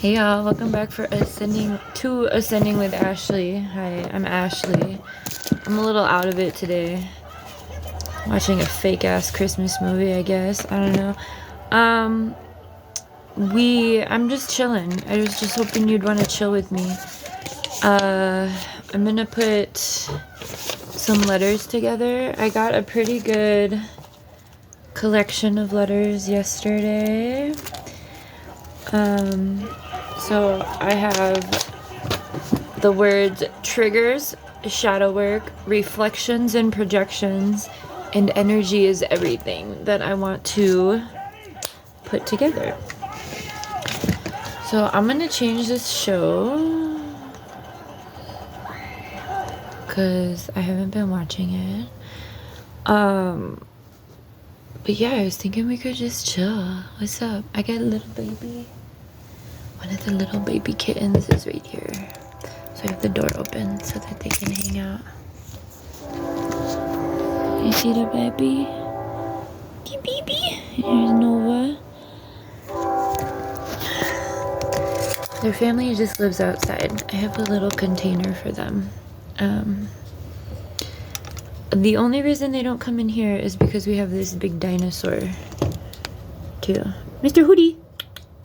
Hey y'all, welcome back for Ascending with Ashley. Hi, I'm Ashley. I'm a little out of it today. Watching a fake ass Christmas movie, I guess. I don't know. I'm just chilling. I was just hoping you'd want to chill with me. I'm gonna put some letters together. I got a pretty good collection of letters yesterday. So I have the words triggers, shadow work, reflections and projections, and energy is everything that I want to put together. So I'm gonna change this show because I haven't been watching it. But yeah, I was thinking we could just chill. What's up? I got a little baby. One of the little baby kittens is right here. So I have the door open so that they can hang out. You see the baby? The baby? Here's Nova. Their family just lives outside. I have a little container for them. The only reason they don't come in here is because we have this big dinosaur too. Mr. Hoodie!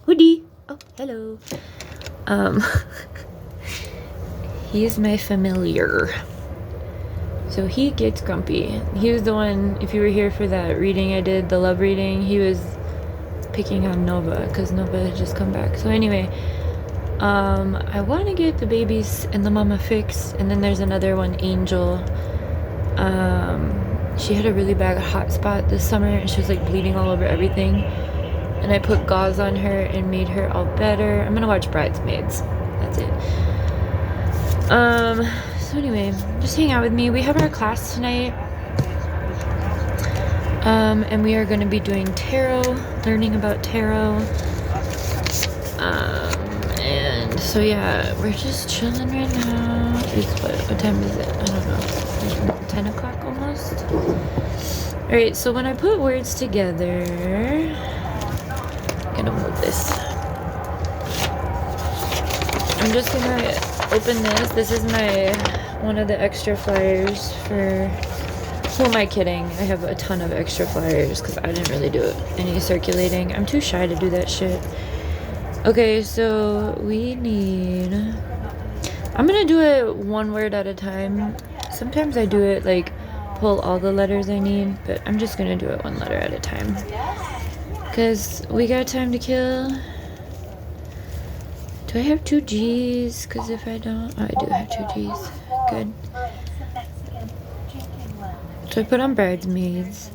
Hoodie! Oh, hello. He is my familiar. So he gets grumpy. He was the one, if you were here for that reading I did, the love reading, he was picking on Nova because Nova had just come back. So anyway, I want to get the babies and the mama fixed, and then there's another one, Angel. She had a really bad hot spot this summer and she was like bleeding all over everything. And I put gauze on her and made her all better. I'm gonna watch Bridesmaids. That's it. So anyway, just hang out with me. We have our class tonight. And we are gonna be doing tarot, learning about tarot. And so yeah, we're just chilling right now. What time is it? I don't know. Like 10 o'clock almost. Alright, so when I put words together, gonna move this. I'm just gonna open this. This is one of the extra flyers for, who am I kidding? I have a ton of extra flyers because I didn't really do any circulating. I'm too shy to do that shit. Okay, so we need, I'm gonna do it one word at a time. Sometimes I do it like pull all the letters I need, but I'm just gonna do it one letter at a time. Because we got time to kill. Do I have 2 G's? Because if I don't... Oh, I do have 2 G's. Good. So I put on Bridesmaids.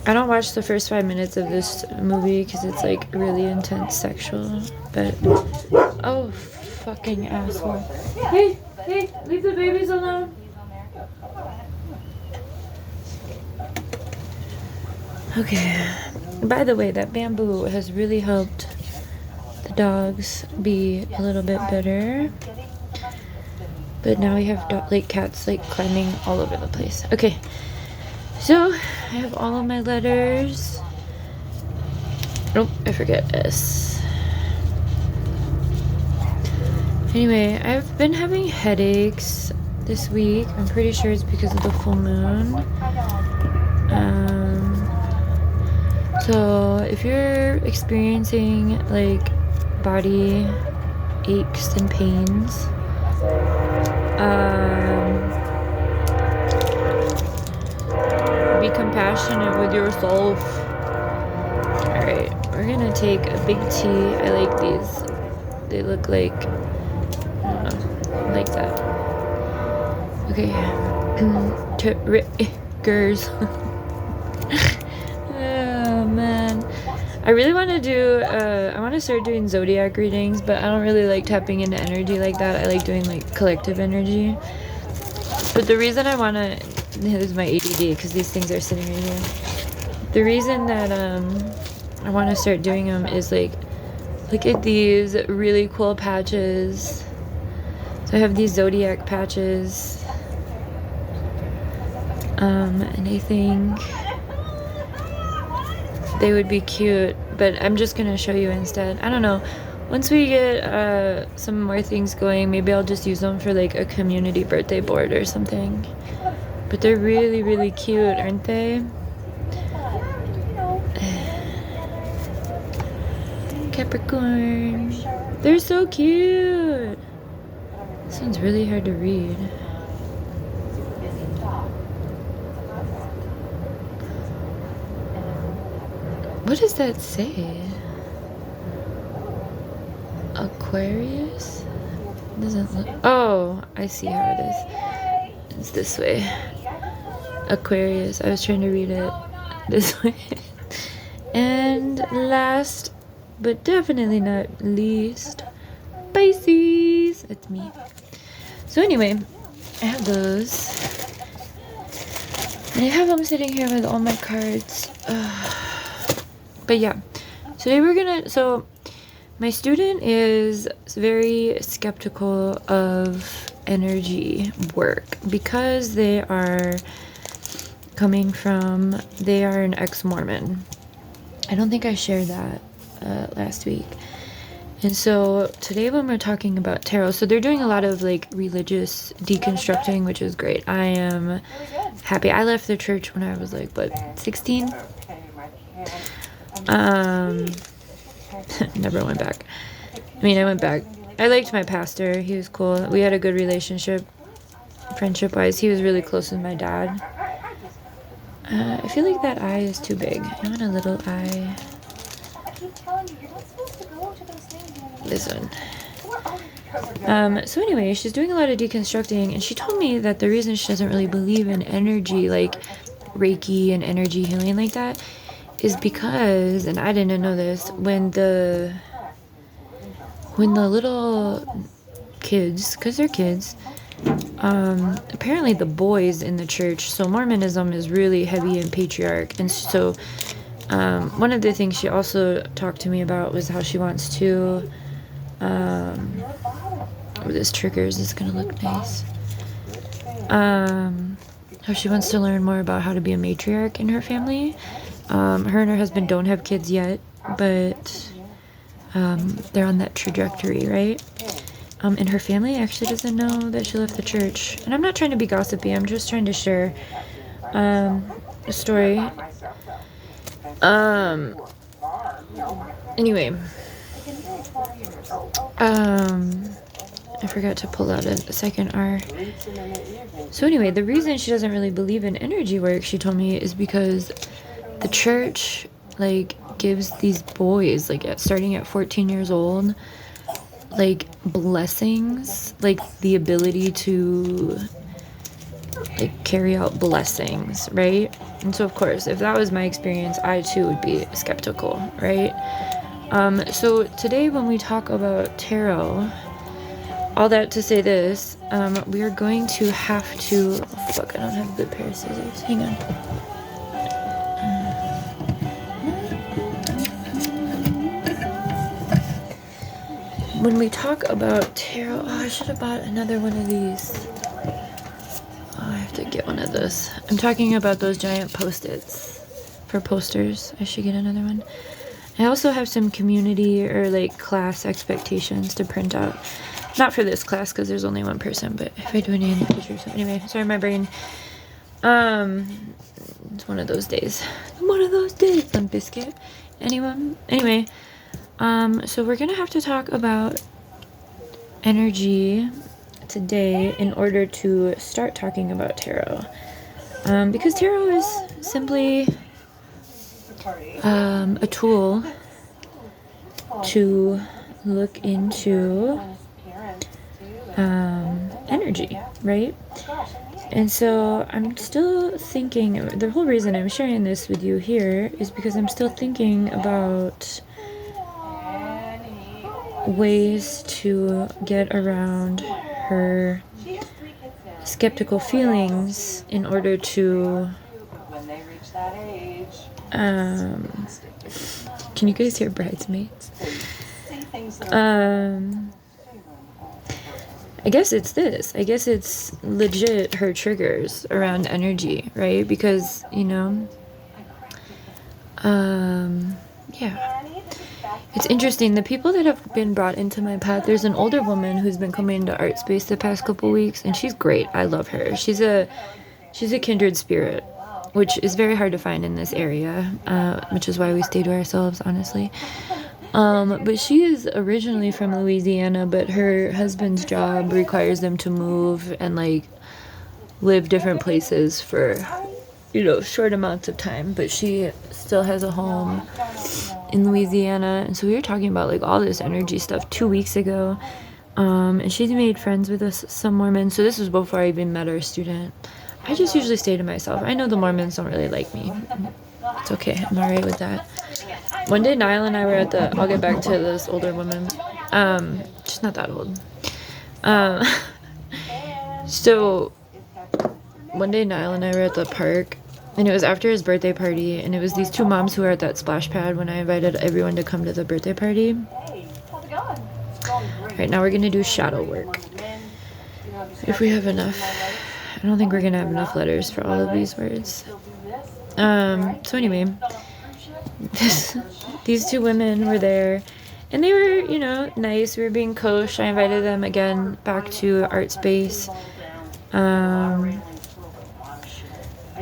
I don't watch the first 5 minutes of this movie because it's like really intense sexual. But... Oh, fucking asshole. Hey! Hey! Leave the babies alone! Okay. By the way, that bamboo has really helped the dogs be a little bit better. But now we have like cats like climbing all over the place. Okay. So, I have all of my letters. Oh, I forget S. Anyway, I've been having headaches this week. I'm pretty sure it's because of the full moon. So if you're experiencing like body aches and pains, be compassionate with yourself. Alright, we're gonna take a big T. I like these. They look like, I don't know, like that. Okay. Triggers. Oh man, I really want to do I want to start doing zodiac readings, but I don't really like tapping into energy like that. I like doing like collective energy. But the reason I want to, this is my ADD because these things are sitting right here. The reason that I want to start doing them is like, look at these really cool patches. So I have these zodiac patches, and I think they would be cute, but I'm just gonna show you instead. I don't know. once we get some more things going, maybe I'll just use them for like a community birthday board or something. But they're really, really cute, aren't they? Capricorn. They're so cute. This one's really hard to read. What does that say? Aquarius? Doesn't look. Oh, I see how it is. It's this way. Aquarius. I was trying to read it this way. And last, but definitely not least, Pisces. It's me. So anyway, I have those. And I have them sitting here with all my cards. But yeah, today we're gonna, so my student is very skeptical of energy work because they are coming from, they are an ex-Mormon. I don't think I shared that last week. And so today when we're talking about tarot, so they're doing a lot of like religious deconstructing, which is great. I am happy. I left the church when I was like, what, 16? Never went back. I mean, I went back. I liked my pastor. He was cool. We had a good relationship, friendship-wise. He was really close with my dad. I feel like that eye is too big. I want a little eye. This one. So anyway, she's doing a lot of deconstructing, and she told me that the reason she doesn't really believe in energy, like Reiki and energy healing like that, is because, and I didn't know this, when the little kids, because they're kids, apparently the boys in the church, so Mormonism is really heavy in patriarch, and so one of the things she also talked to me about was how she wants to, this triggers is gonna look nice, how she wants to learn more about how to be a matriarch in her family. Her and her husband don't have kids yet, but they're on that trajectory, right? And her family actually doesn't know that she left the church. And I'm not trying to be gossipy, I'm just trying to share a story. Anyway, I forgot to pull out a second R. So anyway, the reason she doesn't really believe in energy work, she told me, is because the church, like, gives these boys, like, starting at 14 years old, like, blessings, like, the ability to, like, carry out blessings, right? And so, of course, if that was my experience, I, too, would be skeptical, right? So today when we talk about tarot, all that to say this, we are going to have to, oh, fuck, I don't have a good pair of scissors, hang on. When we talk about tarot, oh, I should have bought another one of these. Oh, I have to get one of those. I'm talking about those giant Post-its for posters. I should get another one. I also have some community or like class expectations to print out. Not for this class because there's only one person, but if I do any in the future. So anyway, sorry, my brain. It's one of those days. One of those days on biscuit. Anyway. So we're gonna have to talk about energy today in order to start talking about tarot. Because tarot is simply a tool to look into energy, right? And so I'm still thinking, the whole reason I'm sharing this with you here is because I'm still thinking about ways to get around her skeptical feelings in order to can you guys hear Bridesmaids? I guess it's this. I guess it's legit her triggers around energy, right? Because, you know, yeah. It's interesting. The people that have been brought into my path, there's an older woman who's been coming to Art Space the past couple weeks, and she's great. I love her. She's a kindred spirit, which is very hard to find in this area, which is why we stay to ourselves, honestly. But she is originally from Louisiana, but her husband's job requires them to move and like live different places for, short amounts of time. But she still has a home in Louisiana, and so we were talking about like all this energy stuff 2 weeks ago. And she's made friends with some Mormons. So this was before I even met our student. I just usually stay to myself. I know the Mormons don't really like me. It's okay. I'm alright with that. One day, Niall and I were I'll get back to this older woman. She's not that old. So one day, Niall and I were at the park, and it was after his birthday party, and it was these two moms who were at that splash pad when I invited everyone to come to the birthday party. Right now, we're gonna do shadow work. If we have enough. I don't think we're gonna have enough letters for all of these words. So anyway, these two women were there, and they were, nice. We were being kosher. I invited them again back to Art Space,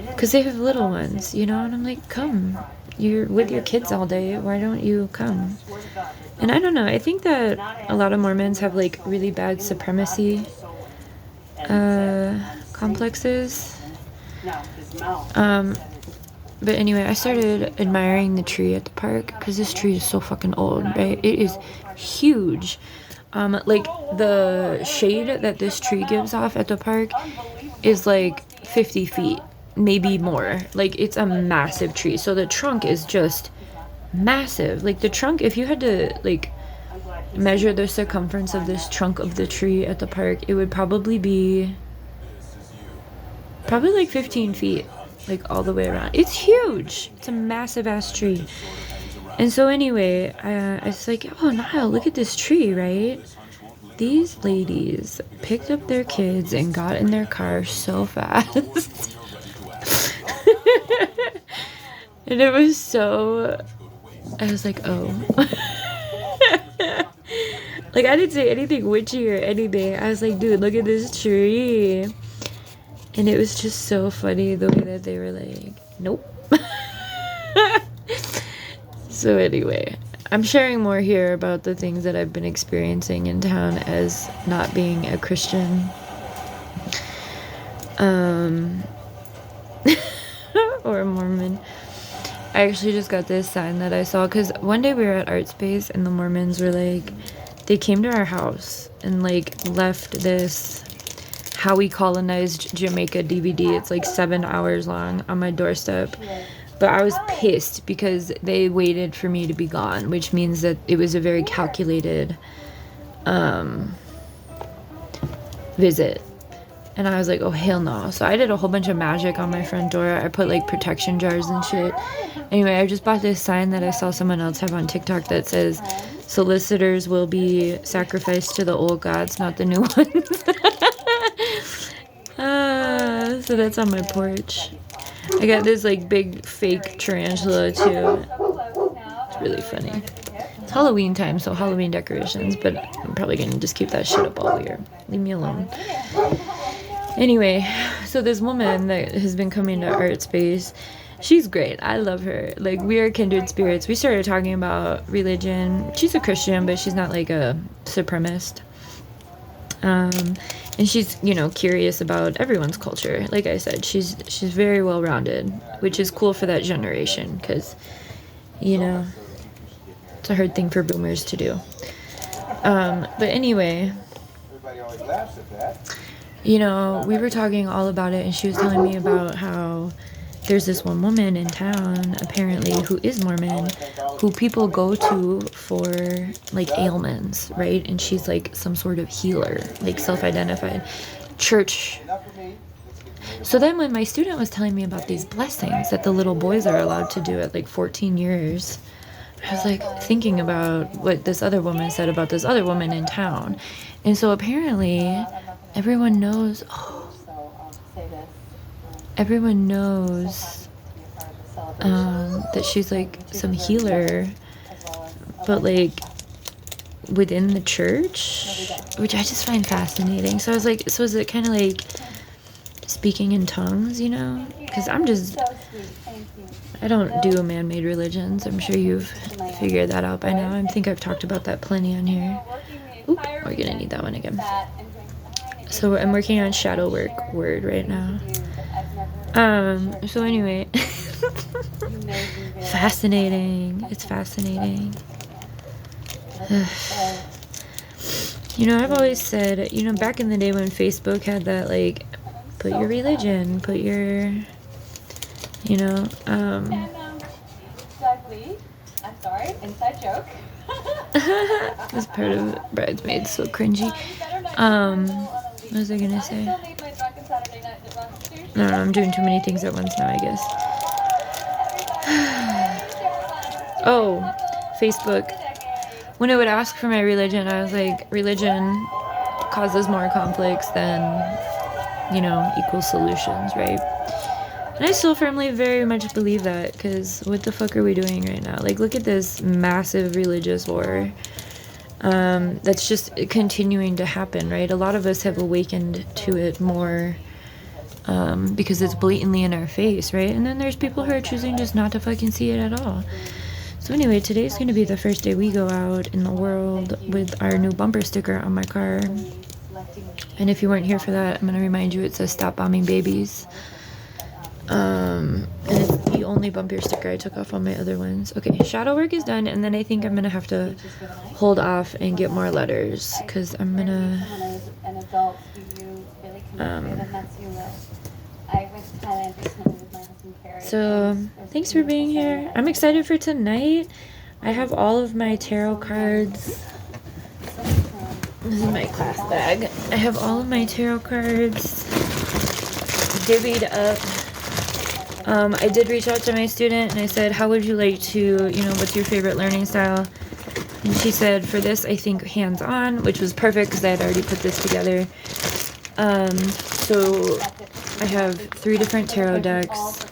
because they have little ones, and I'm like, come. You're with your kids all day. Why don't you come? And I don't know. I think that a lot of Mormons have like really bad supremacy complexes. But anyway, I started admiring the tree at the park because this tree is so fucking old, right? It is huge. Like the shade that this tree gives off at the park is like 50 feet, maybe more. Like it's a massive tree. So the trunk is just massive. Like the trunk, if you had to like measure the circumference of this trunk of the tree at the park, it would probably be like 15 feet, like all the way around. It's huge. It's a massive ass tree. And so anyway, I was like, oh, Niall, look at this tree, right? These ladies picked up their kids and got in their car so fast. And it was so, I was like, oh. Like, I didn't say anything witchy or anything. I was like, dude, look at this tree. And it was just so funny the way that they were like, nope. So anyway, I'm sharing more here about the things that I've been experiencing in town as not being a Christian. Or a Mormon. I actually just got this sign that I saw because one day we were at Art Space and the Mormons were like, they came to our house and like left this How We Colonized Jamaica DVD. It's like 7 hours long on my doorstep. But I was pissed because they waited for me to be gone, which means that it was a very calculated visit. And I was like, oh, hell no. So I did a whole bunch of magic on my front door. I put like protection jars and shit. Anyway, I just bought this sign that I saw someone else have on TikTok that says, solicitors will be sacrificed to the old gods, not the new ones. So that's on my porch. I got this like big fake tarantula too. It's really funny. It's Halloween time, so Halloween decorations, but I'm probably gonna just keep that shit up all year. Leave me alone. Anyway, so this woman that has been coming to Art Space, she's great. I love her. Like, we are kindred spirits. We started talking about religion. She's a Christian, but she's not like a supremacist. And she's, curious about everyone's culture. Like I said, she's very well-rounded, which is cool for that generation because, it's a hard thing for boomers to do. But anyway, we were talking all about it, and she was telling me about how there's this one woman in town, apparently, who is Mormon, who people go to for, like, ailments, right? And she's, like, some sort of healer, like, self-identified. Church. So then when my student was telling me about these blessings that the little boys are allowed to do at, like, 14 years, I was, like, thinking about what this other woman said about this other woman in town. And so apparently everyone knows that she's like some healer, but like within the church, which I just find fascinating. So I was like, so is it kind of like speaking in tongues, you know? Because I don't do man-made religions. I'm sure you've figured that out by now. I think I've talked about that plenty on here. Oop, we're gonna need that one again. So I'm working on shadow work word right now. So anyway, fascinating. It's fascinating. You know, I've always said, you know, back in the day when Facebook had that, like, put your religion, put your, you know, Exactly. I'm sorry, inside joke. This part of Bridesmaids, so cringy. What was I gonna say? No, I'm doing too many things at once now, I guess. Oh, Facebook. When it would ask for my religion, I was like, religion causes more conflicts than, you know, equal solutions, right? And I still firmly very much believe that, because what the fuck are we doing right now? Like, look at this massive religious war that's just continuing to happen, right? A lot of us have awakened to it more because it's blatantly in our face, right? And then there's people who are choosing just not to fucking see it at all. So anyway, today's going to be the first day we go out in the world with our new bumper sticker on my car. And if you weren't here for that, I'm going to remind you, it says "Stop Bombing Babies." And it's the only bumper sticker I took off on my other ones. Okay, shadow work is done, and then I think I'm going to have to hold off and get more letters, because I'm going to... So, thanks for being here. I'm excited for tonight. I have all of my tarot cards. This is my class bag. I have all of my tarot cards divvied up. I did reach out to my student and I said, how would you like to, you know, what's your favorite learning style? And she said, for this, I think hands-on, which was perfect because I had already put this together. So I have 3 different tarot decks.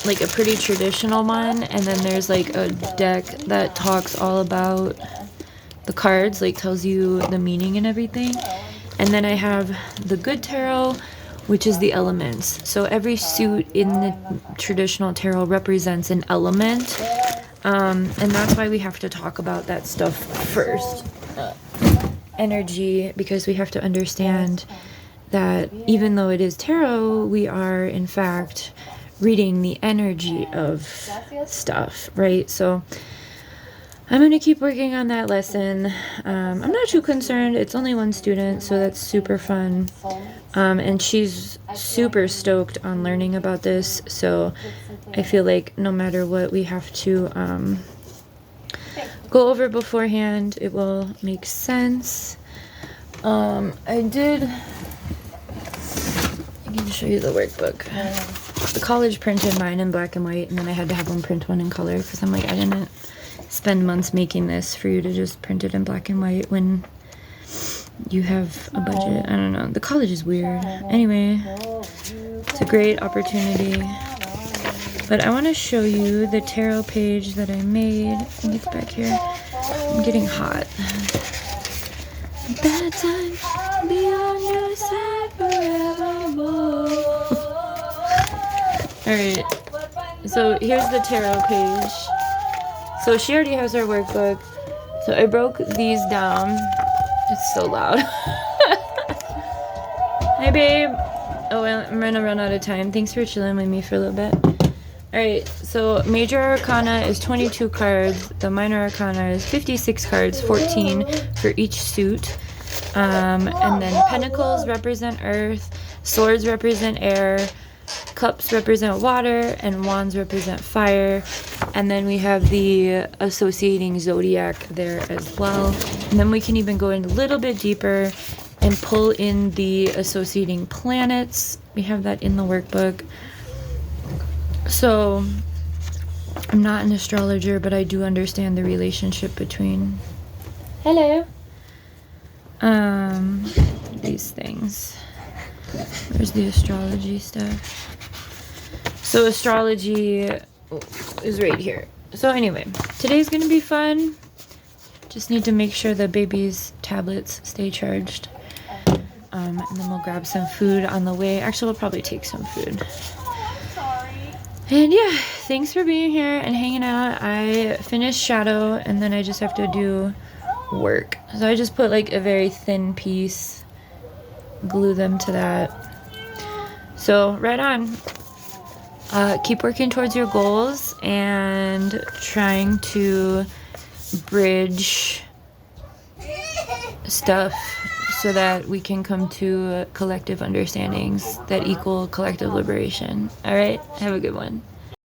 Like a pretty traditional one, and then there's like a deck that talks all about the cards, like tells you the meaning and everything. And then I have the good tarot, which is the elements. So every suit in the traditional tarot represents an element, and that's why we have to talk about that stuff first. Energy, because we have to understand that even though it is tarot, we are in fact reading the energy of stuff, right? So I'm going to keep working on that lesson. I'm not too concerned. It's only one student, so that's super fun. And she's super stoked on learning about this, so I feel like no matter what we have to go over beforehand, it will make sense. I can show you the workbook. The college printed mine in black and white, and then I had to have them print one in color because I'm like, I didn't spend months making this for you to just print it in black and white when you have a budget. I don't know. The college is weird. Anyway, it's a great opportunity. But I want to show you the tarot page that I made. I think it's back here. I'm getting hot. Bad time, be on your side forevermore. Alright, so here's the tarot page. So she already has her workbook. So I broke these down. It's so loud. Hi, babe. Oh, well, I'm gonna run out of time. Thanks for chilling with me for a little bit. Alright, so Major Arcana is 22 cards. The Minor Arcana is 56 cards, 14 for each suit. And then Pentacles represent Earth, Swords represent Air, Cups represent Water, and Wands represent Fire. And then we have the associating zodiac there as well. And then we can even go in a little bit deeper and pull in the associating planets. We have that in the workbook. So I'm not an astrologer, but I do understand the relationship between these things. Where's the astrology stuff? So astrology is right here. So anyway, today's gonna be fun. Just need to make sure the baby's tablets stay charged. And then we'll grab some food on the way. Actually, we'll probably take some food. And yeah, thanks for being here and hanging out. I finished Shadow, and then I just have to do work. So I just put like a very thin piece, glue them to that. So right on. Keep working towards your goals and trying to bridge stuff so that we can come to collective understandings that equal collective liberation. All right, have a good one.